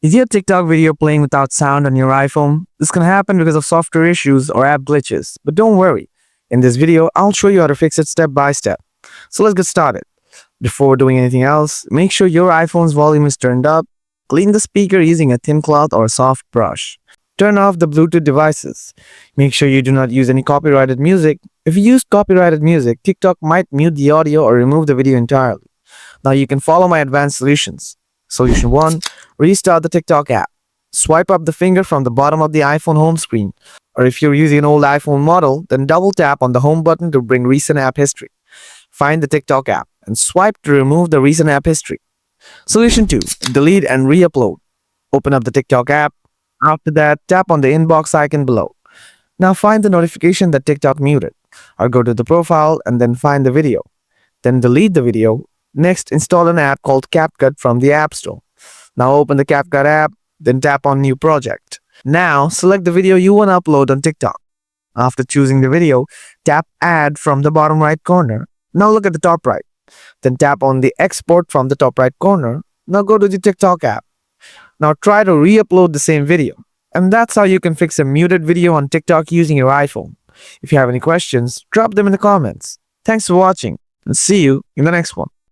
Is your TikTok video playing without sound on your iPhone? This can happen because of software issues or app glitches, but don't worry. In this video, I'll show you how to fix it step by step. So let's get started. Before doing anything else, make sure your iPhone's volume is turned up. Clean the speaker using a thin cloth or a soft brush. Turn off the Bluetooth devices. Make sure you do not use any copyrighted music. If you use copyrighted music, TikTok might mute the audio or remove the video entirely. Now you can follow my advanced solutions. Solution 1. Restart the TikTok app. Swipe up the finger from the bottom of the iPhone home screen. Or if you're using an old iPhone model, then double tap on the home button to bring recent app history. Find the TikTok app and swipe to remove the recent app history. Solution 2. Delete and re-upload. Open up the TikTok app. After that, tap on the inbox icon below. Now find the notification that TikTok muted. Or go to the profile and then find the video. Then delete the video. Next, install an app called CapCut from the App Store. Now open the CapCut app, then tap on New Project. Now, select the video you want to upload on TikTok. After choosing the video, tap Add from the bottom right corner. Now look at the top right. Then tap on the Export from the top right corner. Now go to the TikTok app. Now try to re-upload the same video. And that's how you can fix a muted video on TikTok using your iPhone. If you have any questions, drop them in the comments. Thanks for watching, and see you in the next one.